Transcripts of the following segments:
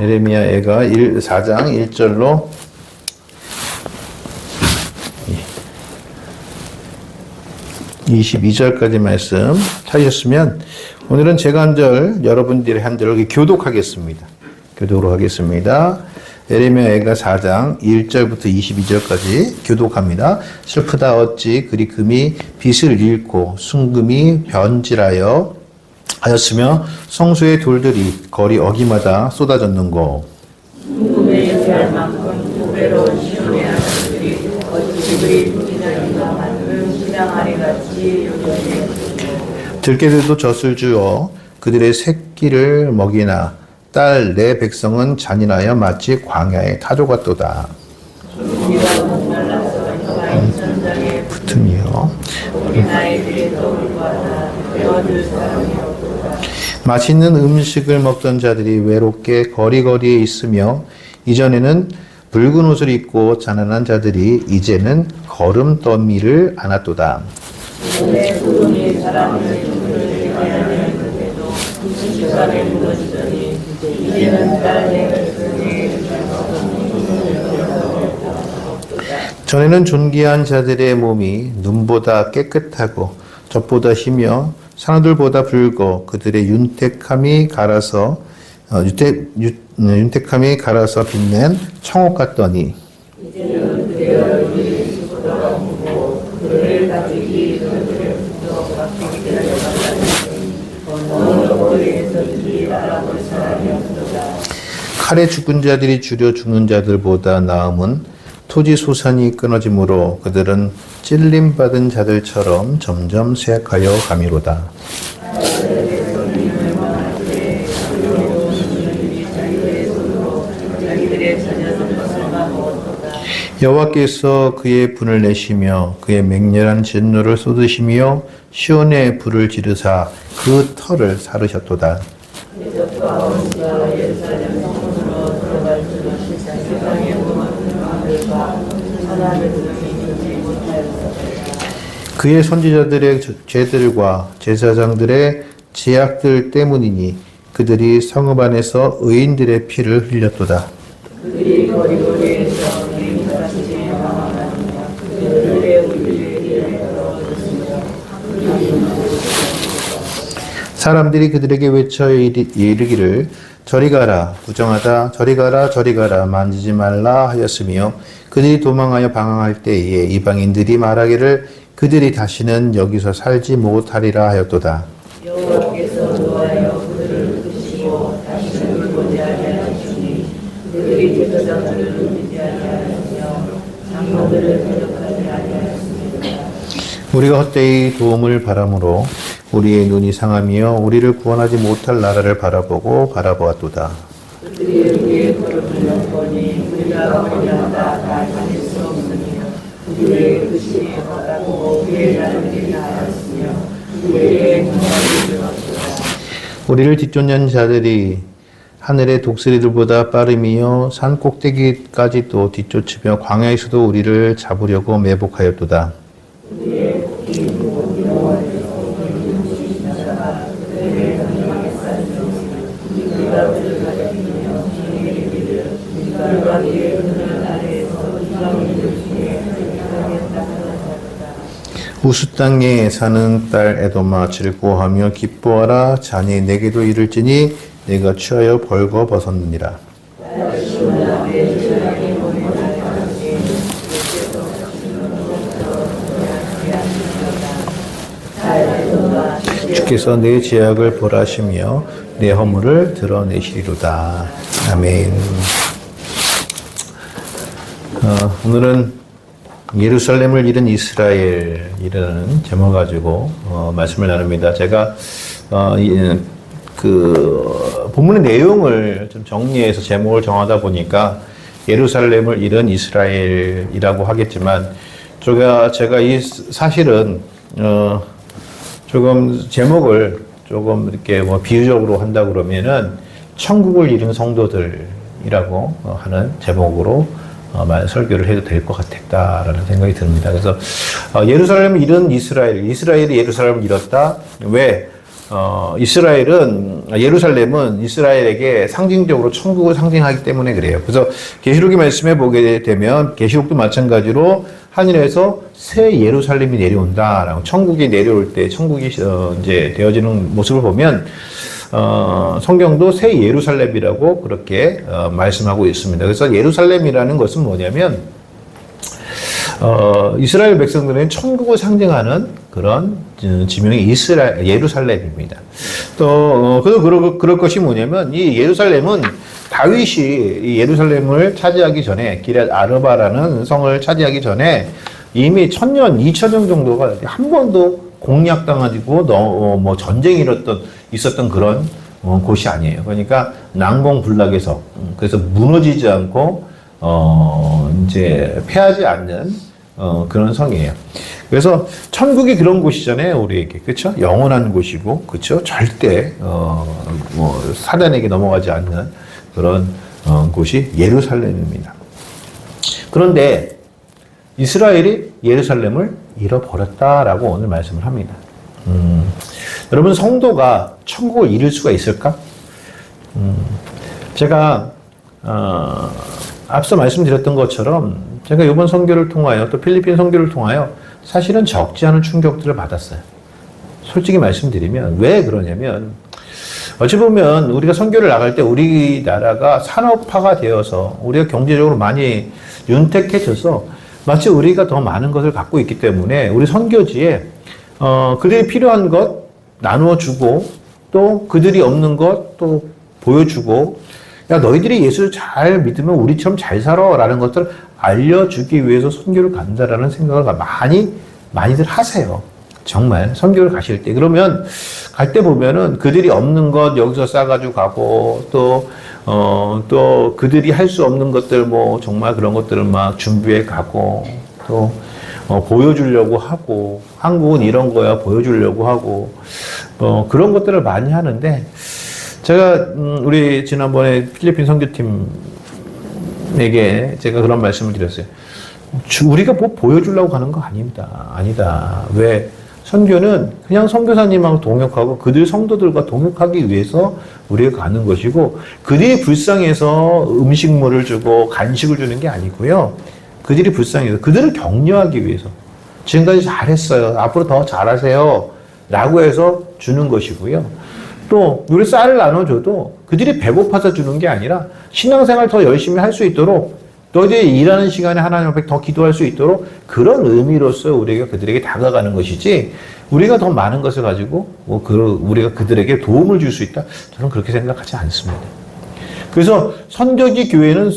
예레미야애가 4장 1절로 22절까지 말씀 찾으셨으면 오늘은 제가 한 절, 여러분들이 한 절을 교독하겠습니다. 교독으로 하겠습니다. 예레미야애가 4장 1절부터 22절까지 교독합니다. 슬프다 어찌 그리 금이 빛을 잃고 순금이 변질하여 하였으며 성소의 돌들이 거리 어기마다 쏟아졌는고. 순금에 대할 만큼 두 배로 시온의 아들들이 어찌 그리 부지런히가 만든 시장아리 같이 요동해. 들깨들도 젖을 주어 그들의 새끼를 먹이나 딸 내 백성은 잔인하여 마치 광야의 타조 같도다. 붙음이요. 맛있는 음식을 먹던 자들이 외롭게 거리거리에 있으며 이전에는 붉은 옷을 입고 가난한 자들이 이제는 거름더미를 안았도다. 전에는 존귀한 자들의 몸이 눈보다 깨끗하고 젖보다 희며 산호들보다 붉어 그들의 윤택함이 갈아서 빛낸 청옥 같더니 칼에 죽은 자들이 줄여 죽는 자들보다 나음은 토지 소산이 끊어지므로 그들은 찔림받은 자들처럼 점점 쇠약하여 가미로다. 여호와께서 그의 분을 내시며 그의 맹렬한 진노를 쏟으시며 시온에 불을 지르사 그 터를 사르셨도다. 그의 선지자들의 죄들과 제사장들의 죄악들 때문이니 그들이 성읍 안에서 의인들의 피를 흘렸도다. 사람들이 그들에게 외쳐 이르기를 저리 가라 부정하다 저리 가라 저리 가라 만지지 말라 하였으며 그들이 도망하여 방황할 때에 이방인들이 말하기를 그들이 다시는 여기서 살지 못하리라 하였도다. 여호와께서 노하여 그들을 끄시고 다시는 보지 아니하시니 그들이 제사장들을 믿지 아니하였으며 장로들을 대적하지 아니하였습니다. 우리가 헛되이 도움을 바람으로 우리의 눈이 상하며 우리를 구원하지 못할 나라를 바라보고 바라보았도다. 그들이 우리의 걸음을 넘보니 우리가 어리한다 다 가질 수 없으며 우리의 뜻이 허다고 우리의 자들이 나았으며 우리의 공간이 들었도다. 우리를 뒤쫓는 자들이 하늘의 독수리들보다 빠름이요 산 꼭대기까지도 뒤쫓으며 광야에서도 우리를 잡으려고 매복하였도다. 우수 땅에 사는 딸 에돔아 즐거워하며 기뻐하라 자네 내게도 이를지니 내가 취하여 벌거 벗었느니라. 주께서 내 죄악을 벌하시며 내 허물을 드러내시리로다. 아멘. 오늘은 예루살렘을 잃은 이스라엘이라는 제목 가지고 말씀을 나눕니다. 제가 그 본문의 내용을 좀 정리해서 제목을 정하다 보니까 예루살렘을 잃은 이스라엘이라고 하겠지만 제가 이 사실은 조금 제목을 조금 이렇게 뭐 비유적으로 한다 그러면은 천국을 잃은 성도들이라고 하는 제목으로 설교를 해도 될 것 같았다라는 생각이 듭니다. 그래서 예루살렘을 잃은 이스라엘이 예루살렘을 잃었다. 왜? 예루살렘은 이스라엘에게 상징적으로 천국을 상징하기 때문에 그래요. 그래서 계시록의 말씀에 보게 되면 계시록도 마찬가지로 하늘에서 새 예루살렘이 내려온다라고, 천국이 내려올 때 천국이 이제 되어지는 모습을 보면 성경도 새 예루살렘이라고 그렇게 말씀하고 있습니다. 그래서 예루살렘이라는 것은 뭐냐면 이스라엘 백성들은 천국을 상징하는 그런 지명이 예루살렘입니다. 또 그럴 것이 뭐냐면 이 예루살렘은 다윗이 이 예루살렘을 차지하기 전에 기럇 아르바라는 성을 차지하기 전에 이미 1000년, 2000년 정도가 한 번도 공략당하고 뭐 전쟁이 있었던 그런 곳이 아니에요. 그러니까 낭봉불락에서 그래서 무너지지 않고 이제 패하지 않는 그런 성이에요. 그래서 천국이 그런 곳이잖아요, 우리에게. 그렇죠? 영원한 곳이고, 그렇죠? 절대 뭐 사단에게 넘어가지 않는 그런 곳이 예루살렘입니다. 그런데 이스라엘이 예루살렘을 잃어버렸다라고 오늘 말씀을 합니다. 여러분, 성도가 천국을 잃을 수가 있을까? 제가 앞서 말씀드렸던 것처럼 제가 이번 선교를 통하여 또 필리핀 선교를 통하여 사실은 적지 않은 충격들을 받았어요. 솔직히 말씀드리면 왜 그러냐면 어찌 보면 우리가 선교를 나갈 때 우리나라가 산업화가 되어서 우리가 경제적으로 많이 윤택해져서 마치 우리가 더 많은 것을 갖고 있기 때문에 우리 선교지에 그들이 필요한 것 나누어 주고 또 그들이 없는 것 또 보여주고 야 너희들이 예수를 잘 믿으면 우리처럼 잘 살아 라는 것들을 알려주기 위해서 선교를 간다라는 생각을 많이들 하세요. 정말 선교를 가실 때 그러면 갈 때 보면은 그들이 없는 것 여기서 싸가지고 가고 또 그들이 할 수 없는 것들 뭐 정말 그런 것들을 막 준비해 가고 또 보여주려고 하고 한국은 이런 거야 보여주려고 하고 그런 것들을 많이 하는데 제가 우리 지난번에 필리핀 선교팀에게 제가 그런 말씀을 드렸어요. 우리가 뭐 보여주려고 가는 거 아니다. 왜? 선교는 그냥 선교사님하고 동역하고 그들 성도들과 동역하기 위해서 우리가 가는 것이고 그들이 불쌍해서 음식물을 주고 간식을 주는 게 아니고요. 그들이 불쌍해서 그들을 격려하기 위해서 지금까지 잘했어요. 앞으로 더 잘하세요. 라고 해서 주는 것이고요. 또 우리 쌀을 나눠줘도 그들이 배고파서 주는 게 아니라 신앙생활 더 열심히 할 수 있도록 너희들이 일하는 시간에 하나님 앞에 더 기도할 수 있도록 그런 의미로서 우리가 그들에게 다가가는 것이지 우리가 더 많은 것을 가지고 우리가 그들에게 도움을 줄 수 있다? 저는 그렇게 생각하지 않습니다. 그래서 선교지 교회는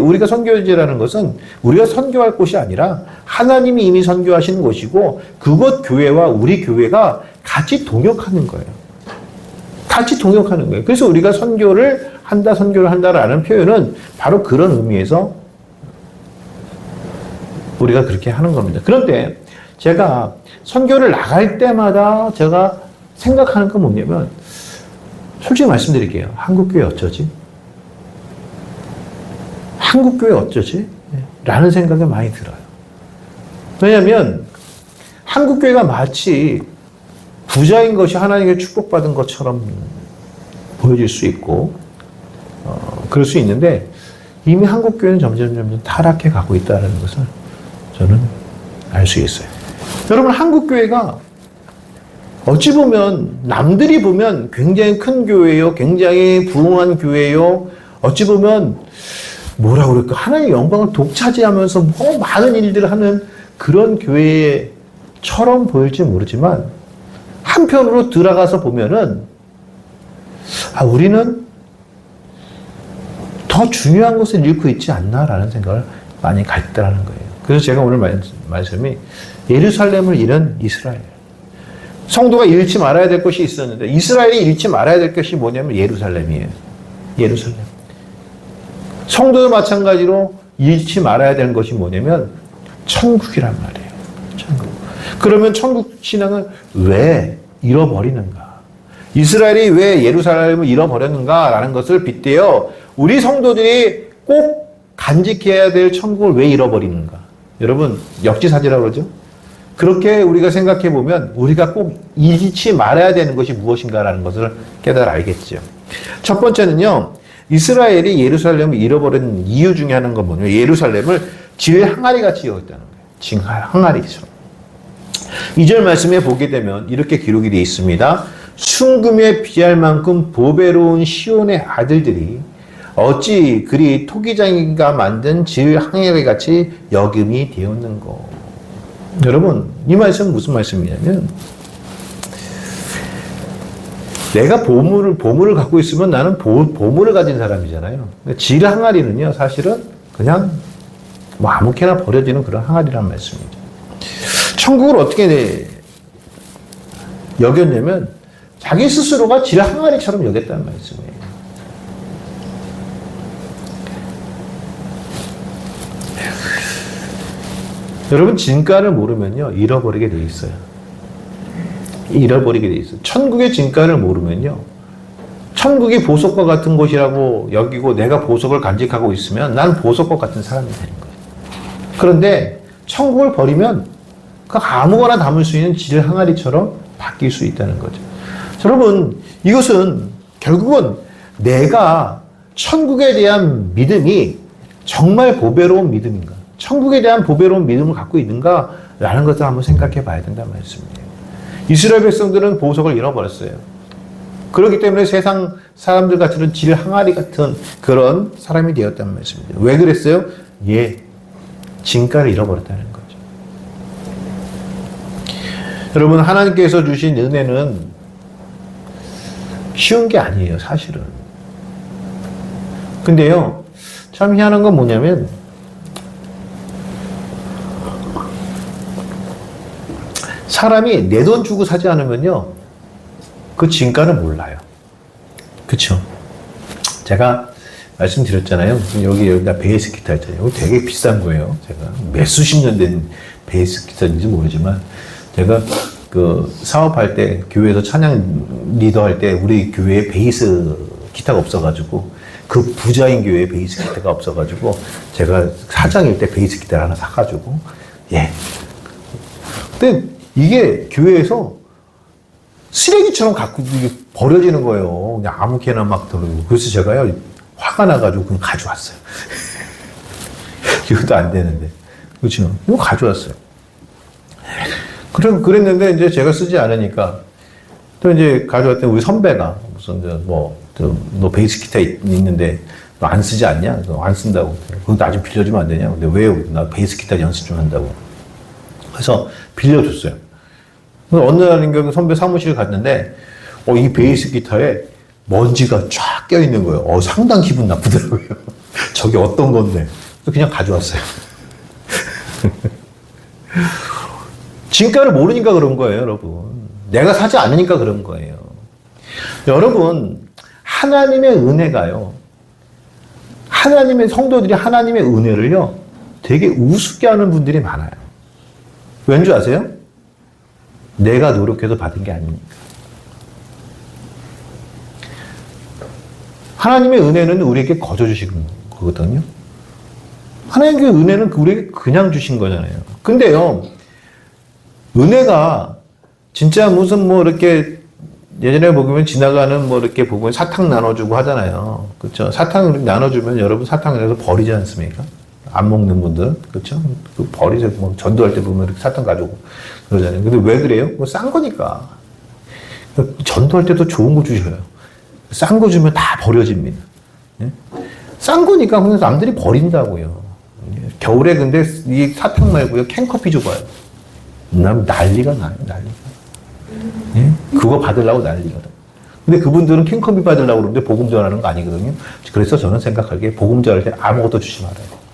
우리가 선교지라는 것은 우리가 선교할 곳이 아니라 하나님이 이미 선교하시는 곳이고 그곳 교회와 우리 교회가 같이 동역하는 거예요. 같이 동역하는 거예요. 그래서 우리가 선교를 한다라는 표현은 바로 그런 의미에서 우리가 그렇게 하는 겁니다. 그런데 제가 선교를 나갈 때마다 제가 생각하는 건 뭐냐면 솔직히 말씀드릴게요. 한국교회 어쩌지? 한국교회 어쩌지? 라는 생각이 많이 들어요. 왜냐하면 한국교회가 마치 부자인 것이 하나님께 축복받은 것처럼 보여질 수 있고 그럴 수 있는데 이미 한국교회는 점점 타락해 가고 있다는 것을 저는 알 수 있어요. 여러분 한국교회가 어찌 보면 남들이 보면 굉장히 큰 교회요. 굉장히 부흥한 교회요. 어찌 보면 뭐라고 그럴까 하나님의 영광을 독차지하면서 뭐 많은 일들을 하는 그런 교회처럼 보일지 모르지만 한편으로 들어가서 보면은 우리는 더 중요한 것을 잃고 있지 않나라는 생각을 많이 갖다라는 거예요. 그래서 제가 오늘 말씀이 예루살렘을 잃은 이스라엘. 성도가 잃지 말아야 될 것이 있었는데 이스라엘이 잃지 말아야 될 것이 뭐냐면 예루살렘이에요. 예루살렘. 성도도 마찬가지로 잃지 말아야 되는 것이 뭐냐면 천국이란 말이에요. 천국. 그러면 천국 신앙을 왜 잃어버리는가? 이스라엘이 왜 예루살렘을 잃어버렸는가라는 것을 빗대어 우리 성도들이 꼭 간직해야 될 천국을 왜 잃어버리는가? 여러분 역지사지라고 그러죠? 그렇게 우리가 생각해 보면 우리가 꼭 잊지 말아야 되는 것이 무엇인가라는 것을 깨달아 알겠죠. 첫 번째는요, 이스라엘이 예루살렘을 잃어버린 이유 중에 하나가 뭐냐면 예루살렘을 질 항아리 같이 여겼다는 거예요. 질 항아리처럼. 2절 말씀에 보게 되면 이렇게 기록이 되어 있습니다. 순금에 비할 만큼 보배로운 시온의 아들들이 어찌 그리 토기장이가 만든 질 항아리 같이 여김이 되었는고. 여러분, 이 말씀은 무슨 말씀이냐면 내가 보물을 갖고 있으면 나는 보물을 가진 사람이잖아요. 질 항아리는요, 사실은 그냥 뭐 아무렇게나 버려지는 그런 항아리란 말씀이죠. 천국을 어떻게 여겼냐면 자기 스스로가 질 항아리처럼 여겼다는 말씀이에요. 여러분, 진가를 모르면요, 잃어버리게 돼 있어요. 잃어버리게 돼 있어요. 천국의 진가를 모르면요, 천국이 보석과 같은 곳이라고 여기고 내가 보석을 간직하고 있으면 난 보석과 같은 사람이 되는 거예요. 그런데 천국을 버리면 그 아무거나 담을 수 있는 질 항아리처럼 바뀔 수 있다는 거죠. 여러분, 이것은 결국은 내가 천국에 대한 믿음이 정말 보배로운 믿음인가? 천국에 대한 보배로운 믿음을 갖고 있는가? 라는 것을 한번 생각해 봐야 된다는 말씀이에요. 이스라엘 백성들은 보석을 잃어버렸어요. 그렇기 때문에 세상 사람들 같은 질 항아리 같은 그런 사람이 되었다는 말씀입니다. 왜 그랬어요? 진가를 잃어버렸다는 거죠. 여러분, 하나님께서 주신 은혜는 쉬운 게 아니에요, 사실은. 근데요, 참 희한한 건 뭐냐면 사람이 내 돈 주고 사지 않으면요, 그 진가를 몰라요. 그쵸? 제가 말씀드렸잖아요. 여기다 베이스 기타 있잖아요. 이거 되게 비싼 거예요. 제가 몇 수십 년 된 베이스 기타인지 모르지만, 제가 그 사업할 때, 교회에서 찬양 리더 할 때, 우리 교회에 베이스 기타가 없어가지고, 그 부자인 교회에 베이스 기타가 없어가지고, 제가 사장일 때 베이스 기타를 하나 사가지고, 근데 이게 교회에서 쓰레기처럼 갖고 버려지는 거예요. 그냥 아무렇게나 막 들어오고. 그래서 제가요, 화가 나가지고 그냥 가져왔어요. 이것도 안 되는데. 그렇죠? 이거 가져왔어요. 그랬는데 이제 제가 쓰지 않으니까 또 이제 가져왔더니 우리 선배가 무슨 너 베이스 기타 있는데 너 안 쓰지 않냐? 너 안 쓴다고. 그거 나 좀 빌려주면 안 되냐? 근데 왜요? 나 베이스 기타 연습 좀 한다고. 그래서 빌려줬어요. 어느 날인가 선배 사무실 갔는데, 이 베이스 기타에 먼지가 쫙 껴있는 거예요. 상당히 기분 나쁘더라고요. 저게 어떤 건데. 그냥 가져왔어요. 진가를 모르니까 그런 거예요, 여러분. 내가 사지 않으니까 그런 거예요. 여러분, 하나님의 은혜가요, 하나님의 성도들이 하나님의 은혜를요, 되게 우습게 하는 분들이 많아요. 왠 줄 아세요? 내가 노력해서 받은 게 아니니까. 하나님의 은혜는 우리에게 거저 주신 거거든요. 하나님의 은혜는 우리에게 그냥 주신 거잖아요. 근데요, 은혜가 진짜 무슨 이렇게 예전에 보면 지나가는 이렇게 보면 사탕 나눠주고 하잖아요. 그렇죠? 사탕을 나눠주면 여러분 사탕을 버리지 않습니까? 안 먹는 분들, 그렇죠? 버리세요. 전도할 때 보면 이렇게 사탕 가지고 그러잖아요. 근데 왜 그래요? 싼 거니까. 전도할 때도 좋은 거 주셔요. 싼 거 주면 다 버려집니다. 예? 싼 거니까 그냥 남들이 버린다고요. 겨울에 근데 이 사탕 말고요, 캔커피 줘봐요. 난리가 나요, 난리가. 예? 그거 받으려고 난리가 나요. 근데 그분들은 캔커피 받으려고 그러는데 복음 전하는 거 아니거든요. 그래서 저는 생각하기에 복음 전할 때 아무것도 주지 말아요.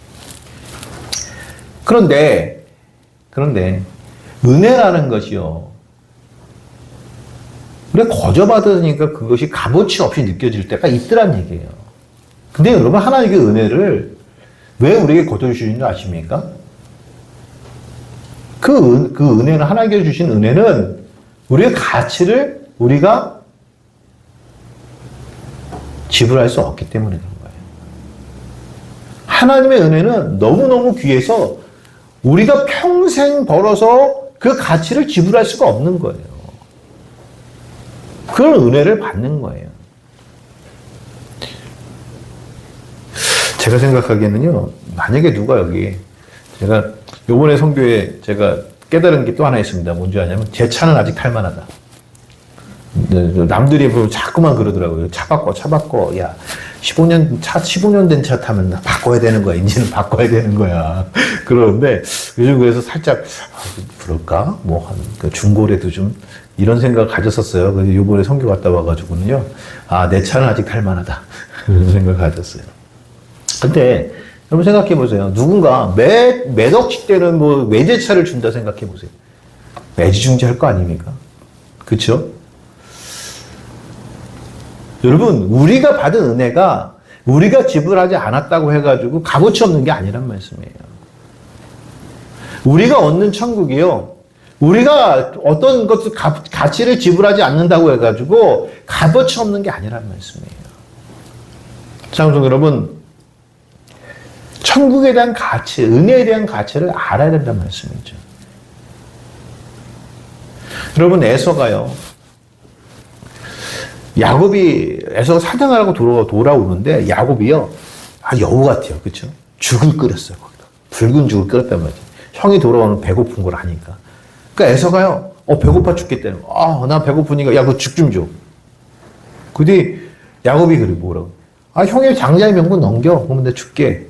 그런데 은혜라는 것이요, 우리가 거저 받으니까 그것이 값어치 없이 느껴질 때가 있더란 얘기예요. 근데 여러분, 하나님의 은혜를 왜 우리에게 거저 주시는 줄 아십니까? 그 은혜는, 하나님께서 주신 은혜는 우리의 가치를 우리가 지불할 수 없기 때문에 그런 거예요. 하나님의 은혜는 너무너무 귀해서 우리가 평생 벌어서 그 가치를 지불할 수가 없는 거예요. 그런 은혜를 받는 거예요. 제가 생각하기에는요, 만약에 누가 여기, 제가 요번에 선교에 제가 깨달은 게 또 하나 있습니다. 뭔지 아냐면, 제 차는 아직 탈만하다. 남들이 보면 자꾸만 그러더라고요. 차 바꿔. 야, 15년 된 차 타면 바꿔야 되는 거야. 인지는 바꿔야 되는 거야. 그러는데, 요즘 그래서 살짝, 그럴까? 뭐, 한, 중고래도 좀, 이런 생각을 가졌었어요. 그래서 요번에 선교 갔다 와가지고는요, 내 차는 아직 탈만하다. 그런 생각을 가졌어요. 근데, 여러분 생각해 보세요. 누군가 몇 억씩 되는 뭐 외제차를 준다 생각해 보세요. 애지중지 할 거 아닙니까? 그쵸? 여러분, 우리가 받은 은혜가 우리가 지불하지 않았다고 해가지고 값어치 없는 게 아니란 말씀이에요. 우리가 얻는 천국이요. 우리가 어떤 것을 가치를 지불하지 않는다고 해가지고 값어치 없는 게 아니란 말씀이에요. 사랑하는 여러분, 천국에 대한 가치, 은혜에 대한 가치를 알아야 된다는 말씀이죠. 여러분, 에서가요. 에서가 사냥하라고 돌아오는데, 야곱이요. 여우 같아요. 그쵸? 죽을 끓였어요, 거기다. 붉은 죽을 끓였단 말이죠. 형이 돌아오는 배고픈 걸 아니까. 그러니까 에서가요. 배고파 죽겠다는 거. 나 배고프니까, 야, 그거 죽 좀 줘. 그 뒤, 야곱이 그래, 뭐라고. 형의 장자의 명분 넘겨. 그러면 내가 줄게.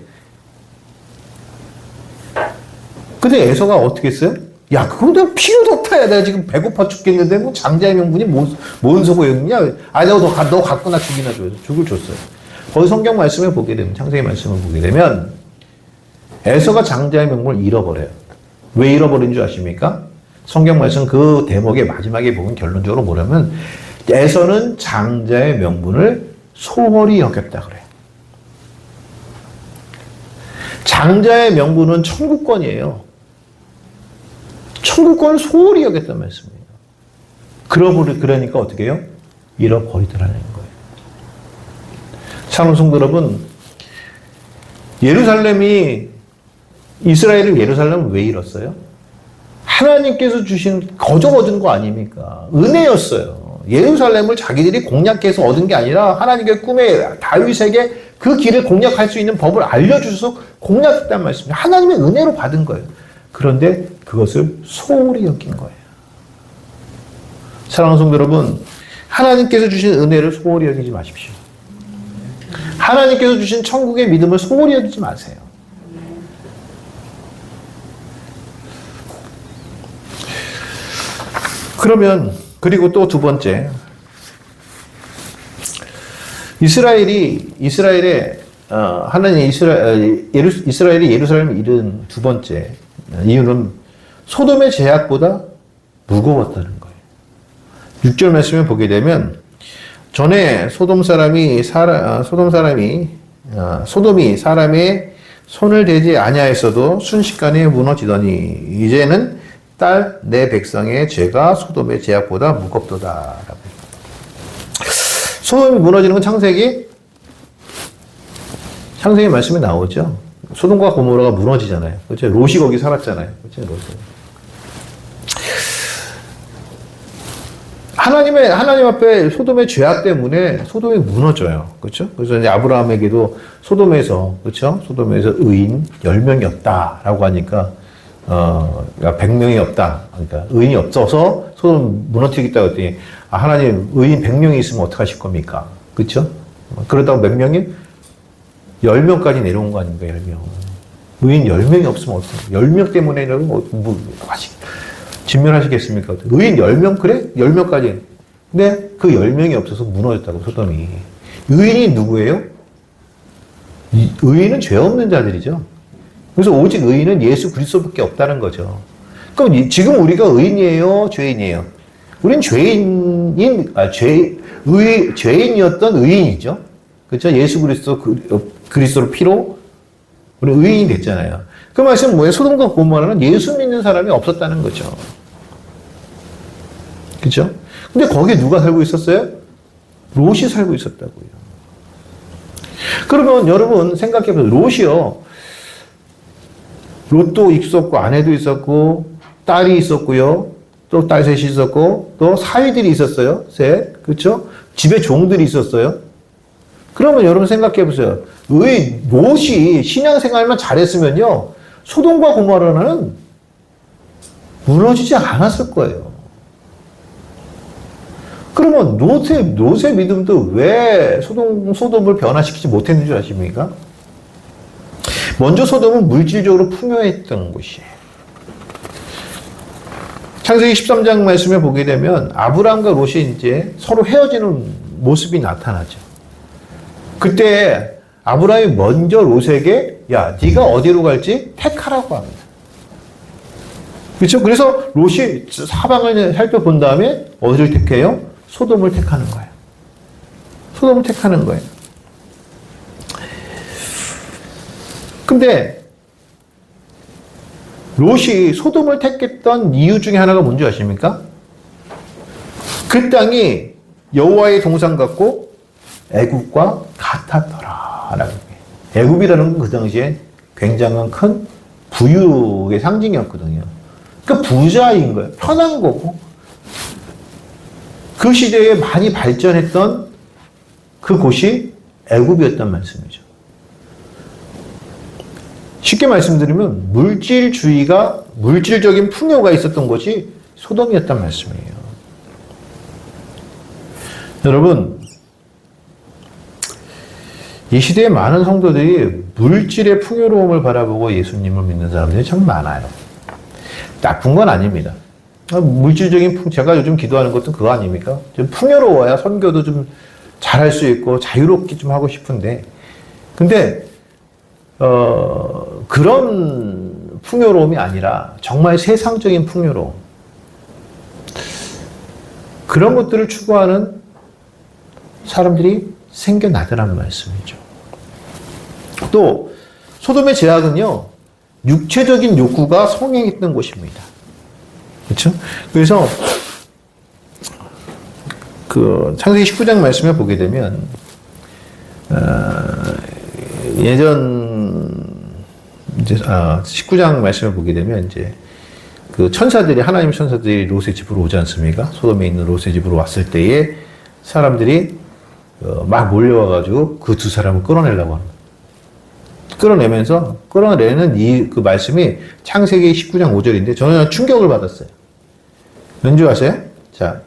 근데 에서가 어떻게 했어요? 야, 그건 내가 필요도 없다. 야, 내가 지금 배고파 죽겠는데, 뭐, 장자의 명분이 뭔 소고였냐? 너 갖고 나 죽이나 줘요. 죽을 줬어요. 거기 성경 말씀을 보게 되면, 창세기 말씀을 보게 되면, 에서가 장자의 명분을 잃어버려요. 왜 잃어버린 줄 아십니까? 성경 말씀 그 대목의 마지막에 보면 결론적으로 뭐냐면, 에서는 장자의 명분을 소홀히 여겼다 그래요. 장자의 명분은 천국권이에요. 천국권을 소홀히 여겼단 말씀이에요. 그러니까 어떻게 해요? 잃어버리더라는 거예요. 사랑하는 성도 여러분, 이스라엘을 예루살렘을 왜 잃었어요? 하나님께서 주신 거저 얻은 거 아닙니까? 은혜였어요. 예루살렘을 자기들이 공략해서 얻은 게 아니라 하나님의 꿈에 다윗에게 그 길을 공략할 수 있는 법을 알려주셔서 공략했단 말씀이에요. 하나님의 은혜로 받은 거예요. 그런데 그것을 소홀히 여긴 거예요. 사랑하는 성도 여러분, 하나님께서 주신 은혜를 소홀히 여기지 마십시오. 하나님께서 주신 천국의 믿음을 소홀히 여기지 마세요. 그리고 또 두 번째, 이스라엘이 예루살렘을 잃은 두 번째 이유는 소돔의 제약보다 무거웠다는 거예요. 6절 말씀을 보게 되면, 전에 소돔이 사람의 손을 대지 아니하였어도 순식간에 무너지더니 이제는 딸 내 백성의 죄가 소돔의 제약보다 무겁도다라고. 소돔이 무너지는 건 창세기 말씀에 나오죠. 소돔과 고모라가 무너지잖아요. 그렇죠? 롯이 거기 살았잖아요. 그렇죠? 롯이. 하나님 앞에 소돔의 죄악 때문에 소돔이 무너져요. 그렇죠? 그래서 이제 아브라함에게도 소돔에서 의인 10명이 없다라고 하니까, 100명이 없다. 그러니까 의인이 없어서 소돔 무너뜨리겠다고 했더니, 하나님 의인 100명이 있으면 어떡하실 겁니까? 그렇죠? 그러다가 몇 명이? 10명까지 내려온 거 아닙니까? 10명. 의인 10명이 없으면 어떡해요? 10명 때문에 진멸하시겠습니까? 의인 10명? 그래? 10명까지. 근데 그 10명이 없어서 무너졌다고, 소돔이. 의인이 누구예요? 의인은 죄 없는 자들이죠. 그래서 오직 의인은 예수 그리스도밖에 없다는 거죠. 그럼 지금 우리가 의인이에요? 죄인이에요? 우린 죄인이었던 의인이죠. 그렇죠? 예수 그리스도로 피로 우리 의인이 됐잖아요. 그 말씀은 뭐예요? 소돔과 고모라는 예수 믿는 사람이 없었다는 거죠. 그렇죠? 근데 거기에 누가 살고 있었어요? 롯이 살고 있었다고요. 그러면 여러분 생각해보세요. 롯이요. 롯도 있었고 아내도 있었고 딸이 있었고요. 또 딸 셋이 있었고, 또 사위들이 있었어요. 셋. 그렇죠? 집에 종들이 있었어요. 그러면 여러분 생각해 보세요. 의 롯이 신앙생활만 잘했으면요. 소돔과 고모라는 무너지지 않았을 거예요. 그러면 롯의 믿음도 왜 소돔을 변화시키지 못했는 줄 아십니까? 먼저 소돔은 물질적으로 풍요했던 곳이에요. 창세기 13장 말씀에 보게 되면 아브라함과 롯이 이제 서로 헤어지는 모습이 나타나죠. 그때 아브라함이 먼저 롯에게 야, 네가 어디로 갈지 택하라고 합니다. 그렇죠? 그래서 롯이 사방을 살펴본 다음에 어디를 택해요? 소돔을 택하는 거예요. 소돔을 택하는 거예요. 근데 롯이 소돔을 택했던 이유 중에 하나가 뭔지 아십니까? 그 땅이 여호와의 동산 같고 애굽과 같았더라라는 거예요. 애굽이라는 건 그 당시에 굉장한 큰 부유의 상징이었거든요. 그러니까 부자인 거예요. 편한 거고. 그 시대에 많이 발전했던 그 곳이 애굽이었단 말씀이죠. 쉽게 말씀드리면 물질적인 풍요가 있었던 곳이 소돔이었단 말씀이에요. 여러분, 이 시대에 많은 성도들이 물질의 풍요로움을 바라보고 예수님을 믿는 사람들이 참 많아요. 나쁜 건 아닙니다. 제가 요즘 기도하는 것도 그거 아닙니까? 좀 풍요로워야 선교도 좀 잘할 수 있고 자유롭게 좀 하고 싶은데, 근데 그런 풍요로움이 아니라 정말 세상적인 풍요로움, 그런 것들을 추구하는 사람들이 생겨나더란 말씀이죠. 또 소돔의 제약은요, 육체적인 욕구가 성행했던 곳입니다. 그렇죠? 그래서 그 창세기 19장 말씀에 보게 되면 이제 19장 말씀을 보게 되면 이제 그 하나님 천사들이 롯의 집으로 오지 않습니까? 소돔에 있는 롯의 집으로 왔을 때에 사람들이 막 몰려와가지고 그 두 사람을 끌어내려고 합니다. 끌어내는 그 말씀이 창세기 19장 5절인데 저는 충격을 받았어요. 왠지 아세요? 자,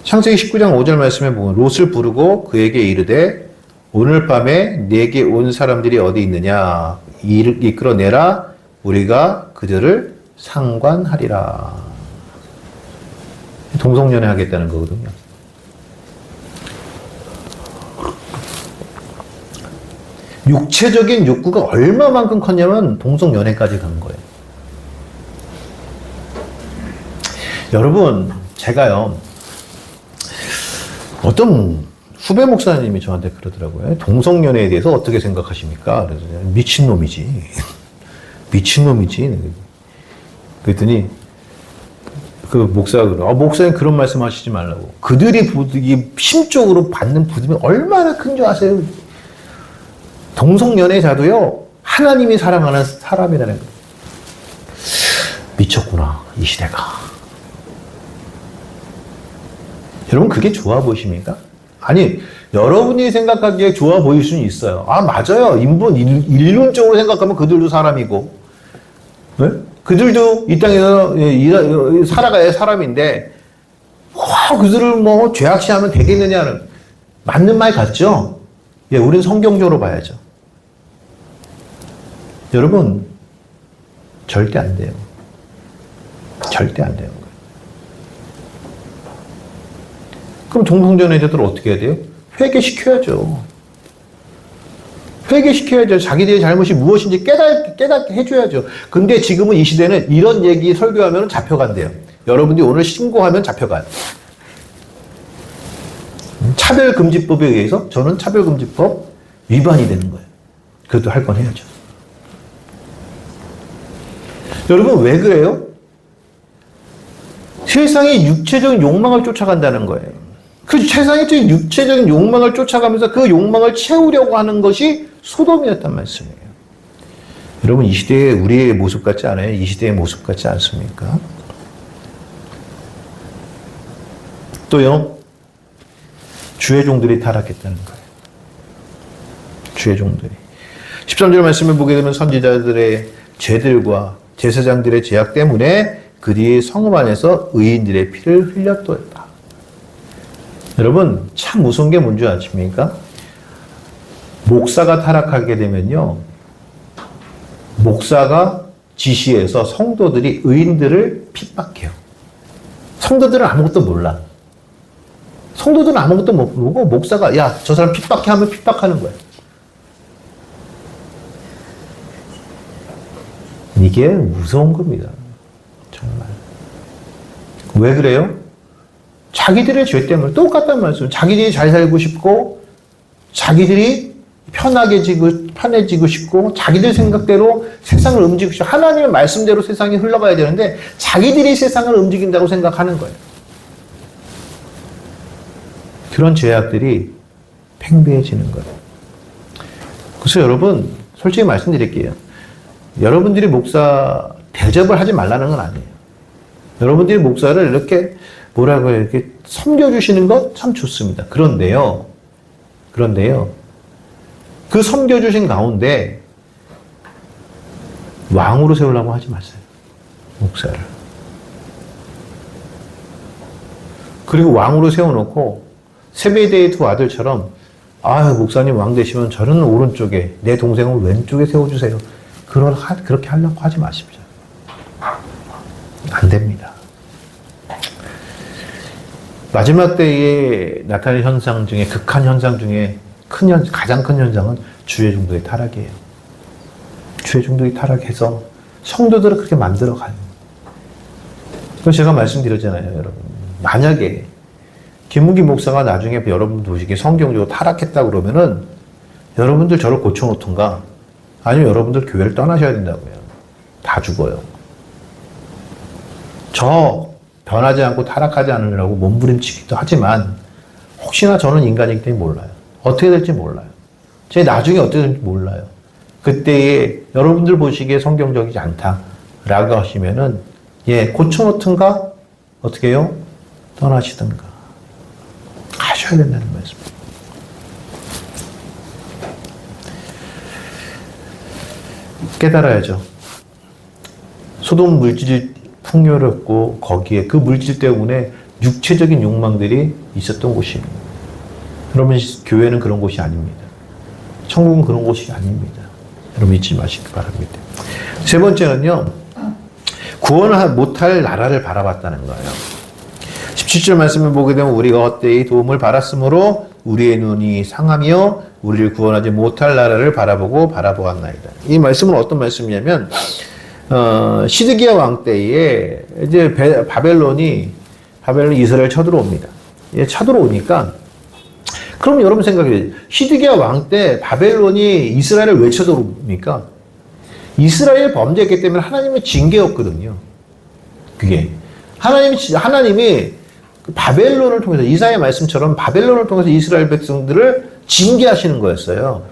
창세기 19장 5절 말씀에 보면 롯을 부르고 그에게 이르되 오늘 밤에 내게 온 사람들이 어디 있느냐 이끌어내라 우리가 그들을 상관하리라. 동성연애 하겠다는 거거든요. 육체적인 욕구가 얼마만큼 컸냐면 동성연애까지 간 거예요. 여러분, 제가요, 어떤 후배 목사님이 저한테 그러더라고요. 동성연애에 대해서 어떻게 생각하십니까? 그래서 미친놈이지. 미친놈이지. 그랬더니 그 목사가 그래요. 목사님 그런 말씀 하시지 말라고. 그들이 심적으로 받는 부담이 얼마나 큰 줄 아세요? 동성연애자도요, 하나님이 사랑하는 사람이라는 거예요. 미쳤구나, 이 시대가. 여러분, 그게 좋아 보이십니까? 아니, 여러분이 생각하기에 좋아 보일 수는 있어요. 맞아요. 인륜적으로 생각하면 그들도 사람이고, 네? 그들도 이 땅에서 살아가야 할 사람인데, 그들을 죄악시하면 되겠느냐는, 맞는 말 같죠? 예, 우린 성경적으로 봐야죠. 여러분, 절대 안 돼요. 절대 안 돼요. 그럼 동성연애자들 어떻게 해야 돼요? 회개시켜야죠. 회개시켜야죠. 자기들의 잘못이 무엇인지 깨닫게 해줘야죠. 근데 지금은 이 시대는 이런 얘기 설교하면 잡혀간대요. 여러분들이 오늘 신고하면 잡혀가요. 차별금지법에 의해서 저는 차별금지법 위반이 되는 거예요. 그래도 할 건 해야죠. 여러분, 왜 그래요? 세상의 육체적인 욕망을 쫓아간다는 거예요. 그 세상의 육체적인 욕망을 쫓아가면서 그 욕망을 채우려고 하는 것이 소돔이었단 말씀이에요. 여러분 이 시대의 우리의 모습 같지 않아요? 이 시대의 모습 같지 않습니까? 또요, 주의 종들이 타락했다는 거예요. 주의 종들이. 13절 말씀을 보게 되면 선지자들의 죄들과 제사장들의 죄악 때문에 그들이 성읍 안에서 의인들의 피를 흘렸도다. 여러분 참 무서운 게 뭔지 아십니까? 목사가 타락하게 되면요, 목사가 지시해서 성도들이 의인들을 핍박해요. 성도들은 아무것도 몰라. 성도들은 아무것도 모르고 목사가 야, 저 사람 핍박해 하면 핍박하는 거예요. 이게 무서운 겁니다. 정말. 왜 그래요? 자기들의 죄 때문에 똑같단 말씀. 자기들이 잘 살고 싶고, 자기들이 편해지고 싶고, 자기들 생각대로 세상을 움직이고 싶고, 하나님의 말씀대로 세상이 흘러가야 되는데, 자기들이 세상을 움직인다고 생각하는 거예요. 그런 죄악들이 팽배해지는 거예요. 그래서 여러분, 솔직히 말씀드릴게요. 여러분들이 목사 대접을 하지 말라는 건 아니에요. 여러분들이 목사를 이렇게 뭐라고 해요? 이렇게 섬겨주시는 것 참 좋습니다. 그런데요, 그 섬겨주신 가운데 왕으로 세우려고 하지 마세요. 목사를. 그리고 왕으로 세워놓고 세베대의 두 아들처럼 아, 목사님 왕 되시면 저는 오른쪽에 내 동생은 왼쪽에 세워주세요. 그렇게 하려고 하지 마십시오. 안 됩니다. 마지막 때에 나타날 현상 중에, 극한 현상 중에 가장 큰 현상은 주의 종들의 타락이에요. 주의 종들이 타락해서 성도들을 그렇게 만들어가요. 그래서 제가 말씀드렸잖아요, 여러분. 만약에 김문기 목사가 나중에 여러분 보시기에 성경적으로 타락했다 그러면은 여러분들 저를 고쳐놓던가 아니면 여러분들 교회를 떠나셔야 된다고요. 다 죽어요. 저 변하지 않고 타락하지 않으려고 몸부림치기도 하지만 혹시나 저는 인간이기 때문에 몰라요. 어떻게 될지 몰라요. 제 나중에 어떻게 될지 몰라요. 그때에 여러분들 보시기에 성경적이지 않다라고 하시면은 고쳐놓든가 어떻게 해요? 떠나시든가 하셔야 된다는 말씀입니다. 깨달아야죠. 소돔 물질이 풍요롭고 거기에 그 물질 때문에 육체적인 욕망들이 있었던 곳입니다. 여러분, 교회는 그런 곳이 아닙니다. 천국은 그런 곳이 아닙니다. 여러분 잊지 마시기 바랍니다. 세 번째는요, 구원을 못할 나라를 바라봤다는 거예요. 17절 말씀을 보게 되면 우리가 헛되이 도움을 받았으므로 우리의 눈이 상하며 우리를 구원하지 못할 나라를 바라보았나이다. 이 말씀은 어떤 말씀이냐면 시드기야 왕 때에 이제 바벨론이 이스라엘 쳐들어옵니다. 쳐들어오니까 그럼 여러분 생각해요. 시드기야 왕 때 바벨론이 이스라엘을 왜 쳐들어옵니까? 이스라엘 범죄했기 때문에 하나님의 징계였거든요. 그게 하나님이 바벨론을 통해서 이사야의 말씀처럼 바벨론을 통해서 이스라엘 백성들을 징계하시는 거였어요.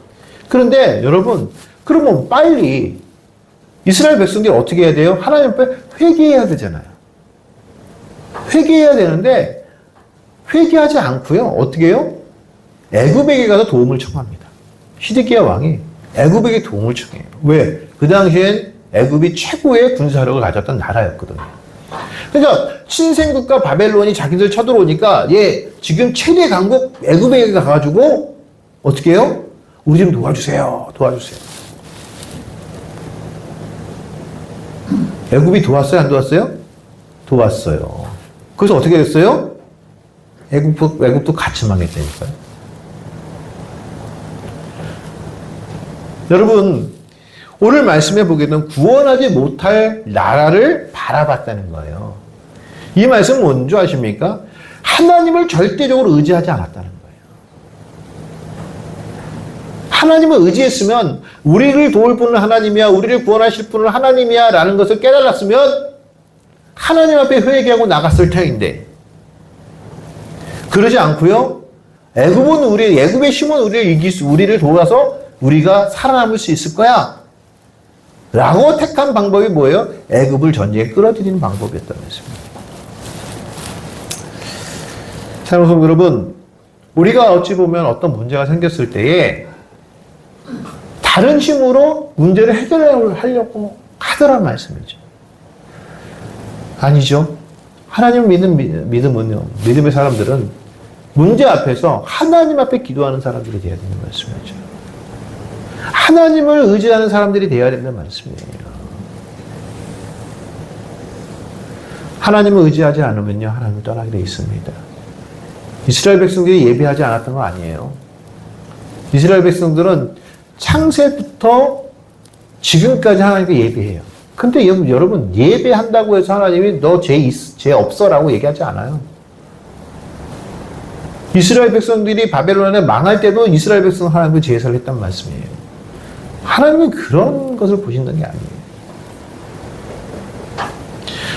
그런데 여러분, 그러면 빨리 이스라엘 백성들이 어떻게 해야 돼요? 하나님 앞에 회개해야 되잖아요. 회개해야 되는데 회개하지 않고요. 어떻게 해요? 애굽에게 가서 도움을 청합니다. 시드기야 왕이 애굽에게 도움을 청해요. 왜? 그 당시엔 애굽이 최고의 군사력을 가졌던 나라였거든요. 그러니까 신생국가 바벨론이 자기들 쳐들어오니까 지금 최대 강국 애굽에 가가지고 어떻게 해요? 우리 좀 도와주세요. 애굽이 도왔어요? 안 도왔어요? 도왔어요. 그래서 어떻게 됐어요? 애굽도 같이 망했다니까요. 여러분, 오늘 말씀해 보게 되면 구원하지 못할 나라를 바라봤다는 거예요. 이 말씀은 뭔지 아십니까? 하나님을 절대적으로 의지하지 않았다는 거예요. 하나님을 의지했으면 우리를 도울 분은 하나님이야, 우리를 구원하실 분은 하나님이야 라는 것을 깨달았으면 하나님 앞에 회개하고 나갔을 터인데 그러지 않고요. 애굽의 힘은 우리를 도와서 우리가 살아남을 수 있을 거야 라고 택한 방법이 뭐예요? 애굽을 전쟁에 끌어들이는 방법이었다는 말씀입니다. 사랑하는 여러분, 우리가 어찌 보면 어떤 문제가 생겼을 때에 다른 힘으로 문제를 해결하려고 하더란 말씀이죠. 아니죠. 하나님을 믿음은요, 믿음의 사람들은 문제 앞에서 하나님 앞에 기도하는 사람들이 되어야 되는 말씀이죠. 하나님을 의지하는 사람들이 되어야 된다는 말씀이에요. 하나님을 의지하지 않으면요, 하나님을 떠나게 되어 있습니다. 이스라엘 백성들이 예배하지 않았던 거 아니에요. 이스라엘 백성들은 창세부터 지금까지 하나님께 예배해요. 근데 여러분, 예배한다고 해서 하나님이 너 죄 없어라고 얘기하지 않아요. 이스라엘 백성들이 바벨론에 망할 때도 이스라엘 백성 하나님께 제사를 했단 말씀이에요. 하나님은 그런 것을 보신다는 게 아니에요.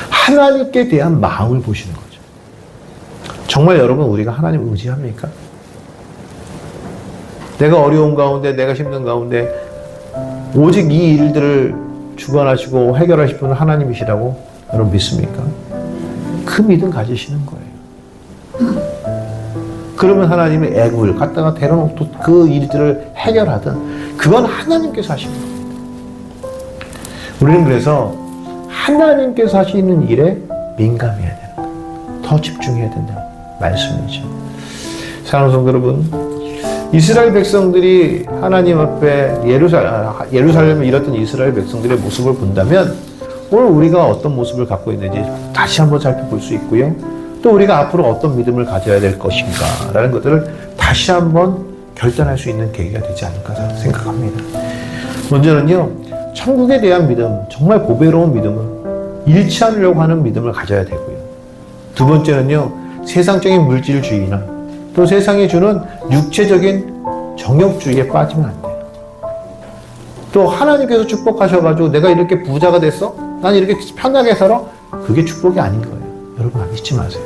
하나님께 대한 마음을 보시는 거죠. 정말 여러분, 우리가 하나님을 의지합니까? 내가 어려운 가운데, 내가 힘든 가운데 오직 이 일들을 주관하시고 해결하실 분은 하나님이시라고 여러분 믿습니까? 그 믿음 가지시는 거예요. 그러면 하나님이 애굽을 갖다가 데려놓고 그 일들을 해결하든 그건 하나님께서 하시는 겁니다. 우리는 그래서 하나님께서 하시는 일에 민감해야 되는 거예요. 더 집중해야 된다는 말씀이죠. 사랑하는 성도 여러분, 이스라엘 백성들이 하나님 앞에 예루살렘을 잃었던 이스라엘 백성들의 모습을 본다면 오늘 우리가 어떤 모습을 갖고 있는지 다시 한번 살펴볼 수 있고요. 또 우리가 앞으로 어떤 믿음을 가져야 될 것인가 라는 것들을 다시 한번 결단할 수 있는 계기가 되지 않을까 생각합니다. 먼저는요, 천국에 대한 믿음, 정말 고배로운 믿음은 잃지 않으려고 하는 믿음을 가져야 되고요. 두 번째는요, 세상적인 물질주의나 또 세상이 주는 육체적인 정욕주의에 빠지면 안 돼요. 또 하나님께서 축복하셔가지고 내가 이렇게 부자가 됐어? 난 이렇게 편하게 살아? 그게 축복이 아닌 거예요. 여러분, 잊지 마세요.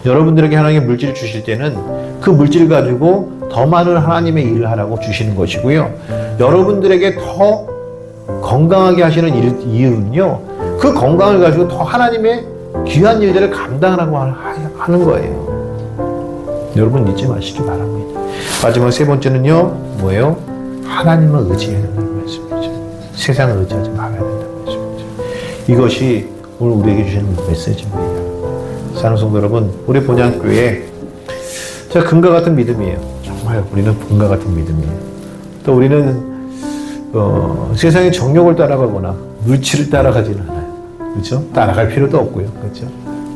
여러분들에게 하나님의 물질을 주실 때는 그 물질을 가지고 더 많은 하나님의 일을 하라고 주시는 것이고요. 여러분들에게 더 건강하게 하시는 이유는요, 그 건강을 가지고 더 하나님의 귀한 일들을 감당하라고 하는 거예요. 여러분, 잊지 마시기 바랍니다. 마지막 세 번째는요, 뭐예요? 하나님을 의지해야 된다는 말씀이죠. 세상을 의지하지 말아야 된다는 말씀이죠. 이것이 오늘 우리에게 주시는 메시지입니다. 사랑하는 성도 여러분, 우리 본향교회 자, 금과 같은 믿음이에요. 정말 우리는 금과 같은 믿음이에요. 또 우리는 세상의 정욕을 따라가거나 물질을 따라가지는 않아요. 그렇죠? 따라갈 필요도 없고요. 그렇죠?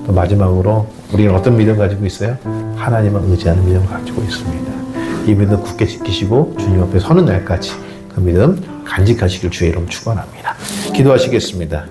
또 마지막으로 우리는 어떤 믿음 가지고 있어요? 하나님을 의지하는 믿음을 가지고 있습니다. 이 믿음 굳게 지키시고 주님 앞에 서는 날까지 그 믿음 간직하시길 주의 이름 축원합니다. 기도하시겠습니다.